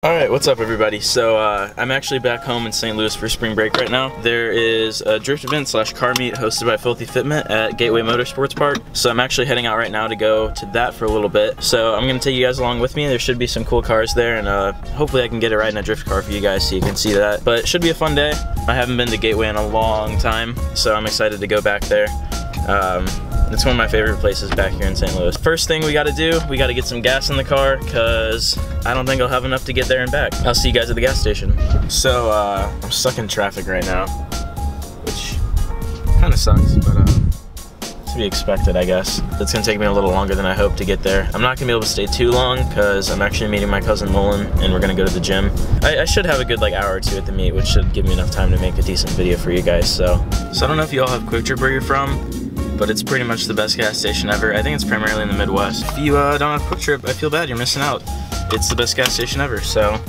Alright, what's up everybody? So I'm actually back home in St. Louis for spring break right now. There is a drift event / car meet hosted by Filthy Fitment at Gateway Motorsports Park. So I'm actually heading out right now to go to that for a little bit. So I'm going to take you guys along with me. There should be some cool cars there, and hopefully I can get a ride in a drift car for you guys so you can see that. But it should be a fun day. I haven't been to Gateway in a long time, so I'm excited to go back there. It's one of my favorite places back here in St. Louis. First thing we gotta do, we gotta get some gas in the car because I don't think I'll have enough to get there and back. I'll see you guys at the gas station. So I'm stuck in traffic right now, which kind of sucks, but to be expected, I guess. It's gonna take me a little longer than I hoped to get there. I'm not gonna be able to stay too long because I'm actually meeting my cousin Nolan and we're gonna go to the gym. I should have a good hour or two at the meet, which should give me enough time to make a decent video for you guys. So I don't know if you all have Quick Trip where you're from, but it's pretty much the best gas station ever. I think it's primarily in the Midwest. If you don't have Quick Trip, I feel bad, you're missing out. It's the best gas station ever, so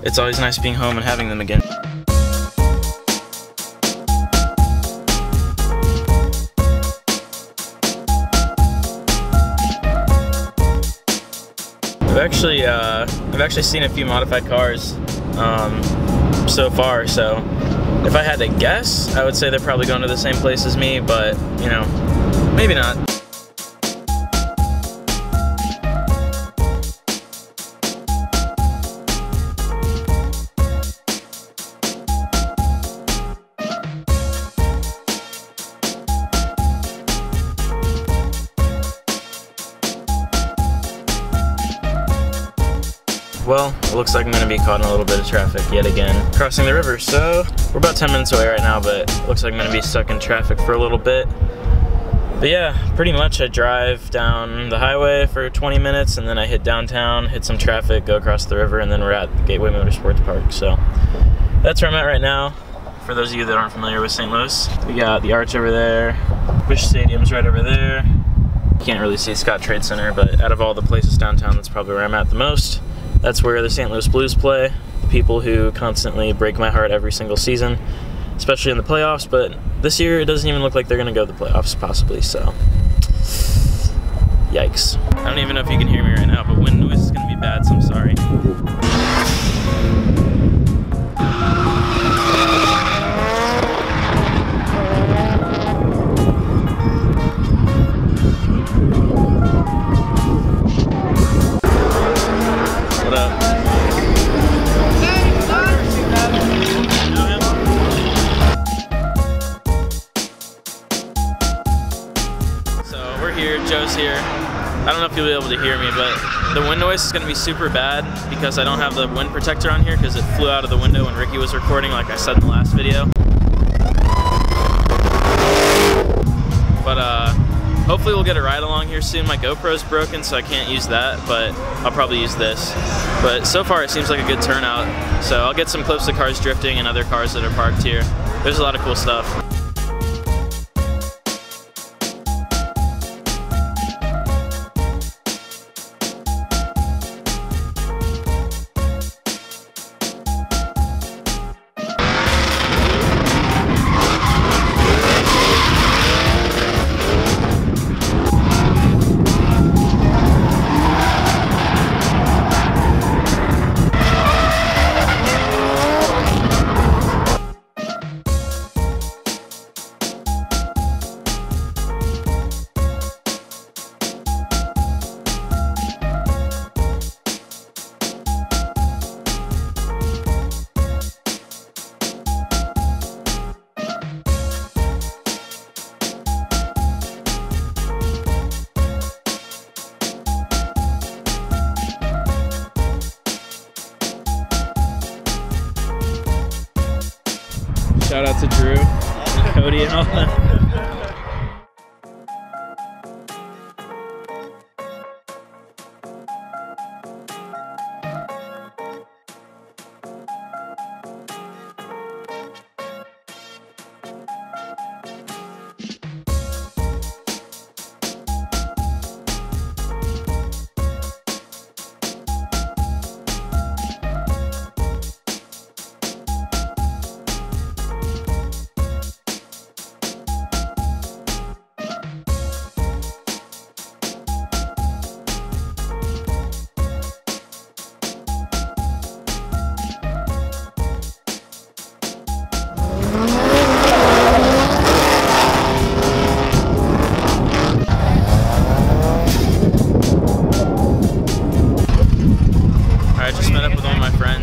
it's always nice being home and having them again. I've actually seen a few modified cars so far, so if I had to guess, I would say they're probably going to the same place as me, but, you know, maybe not. Well, it looks like I'm going to be caught in a little bit of traffic yet again, crossing the river. So we're about 10 minutes away right now, but it looks like I'm going to be stuck in traffic for a little bit. But yeah, pretty much I drive down the highway for 20 minutes and then I hit downtown, hit some traffic, go across the river, and then we're at Gateway Motorsports Park. So that's where I'm at right now. For those of you that aren't familiar with St. Louis, we got the Arch over there, Busch Stadium's right over there. You can't really see Scott Trade Center, but out of all the places downtown, that's probably where I'm at the most. That's where the St. Louis Blues play, the people who constantly break my heart every single season, especially in the playoffs, but this year it doesn't even look like they're going to go to the playoffs, possibly, so yikes. I don't even know if you can hear me right now, but wind noise is going to be bad, so I'm sorry. Joe's here. I don't know if you'll be able to hear me, but the wind noise is going to be super bad because I don't have the wind protector on here because it flew out of the window when Ricky was recording, like I said in the last video. But hopefully we'll get a ride along here soon. My GoPro's broken, so I can't use that, but I'll probably use this. But so far it seems like a good turnout, so I'll get some clips of cars drifting and other cars that are parked here. There's a lot of cool stuff. Shout out to Drew and Cody and all that.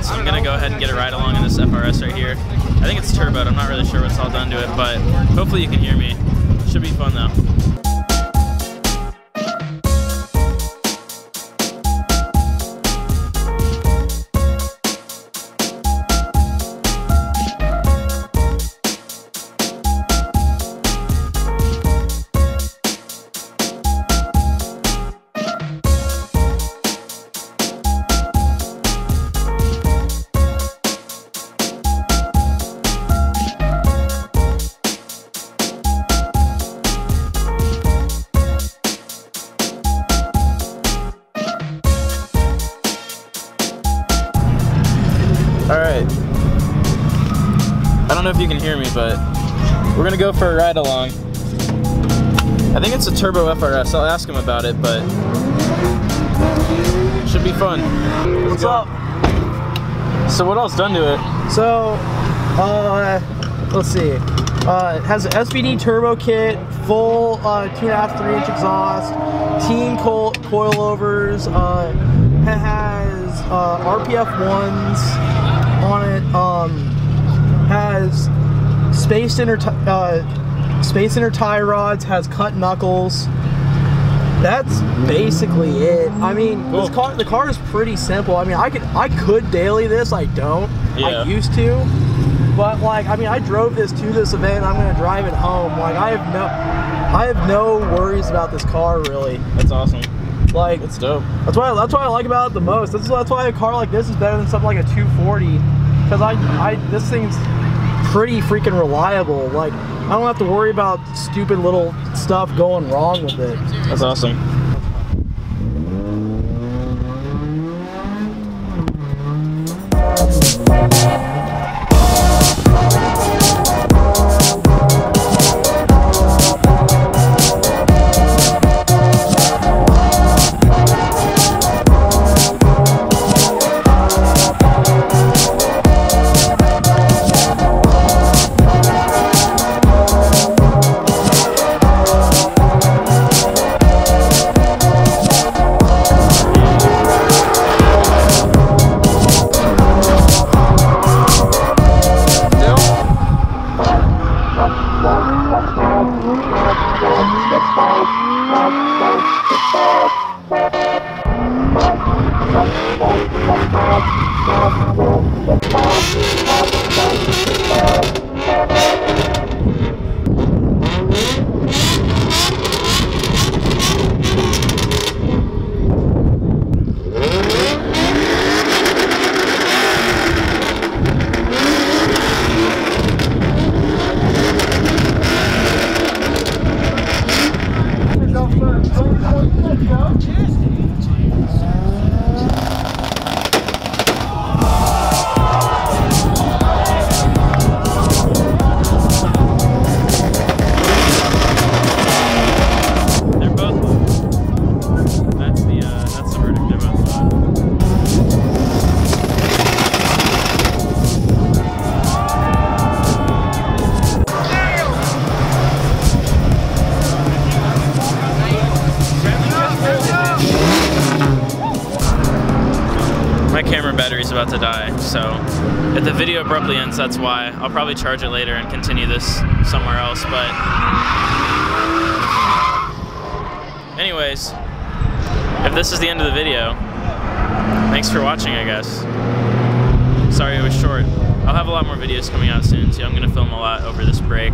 So I'm gonna go ahead and get a ride along in this FRS right here. I think it's turboed. I'm not really sure what's all done to it, but hopefully you can hear me. Should be fun though. Alright, I don't know if you can hear me, but we're gonna go for a ride along. I think it's a turbo FRS, I'll ask him about it, but it should be fun. What's up? So what else done to it? So, let's see. It has an SVD turbo kit, full 2.5, 3-inch exhaust, teen coilovers, it has RPF 1s on it, has spaced inner tie rods, has cut knuckles. That's basically it. I mean, cool. the car is pretty simple. I mean, I could daily this. I don't. Yeah. I used to, but like, I mean, I drove this to this event. I'm gonna drive it home. Like, I have no worries about this car really. That's awesome. Like, that's dope. That's why I like about it the most. That's why a car like this is better than something like a 240, because this thing's pretty freaking reliable. Like, I don't have to worry about stupid little stuff going wrong with it. That's awesome. My camera battery's about to die, so if the video abruptly ends, that's why. I'll probably charge it later and continue this somewhere else, but anyways, if this is the end of the video, thanks for watching, I guess. Sorry it was short. I'll have a lot more videos coming out soon, too. I'm going to film a lot over this break,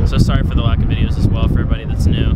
so sorry for the lack of videos as well for everybody that's new.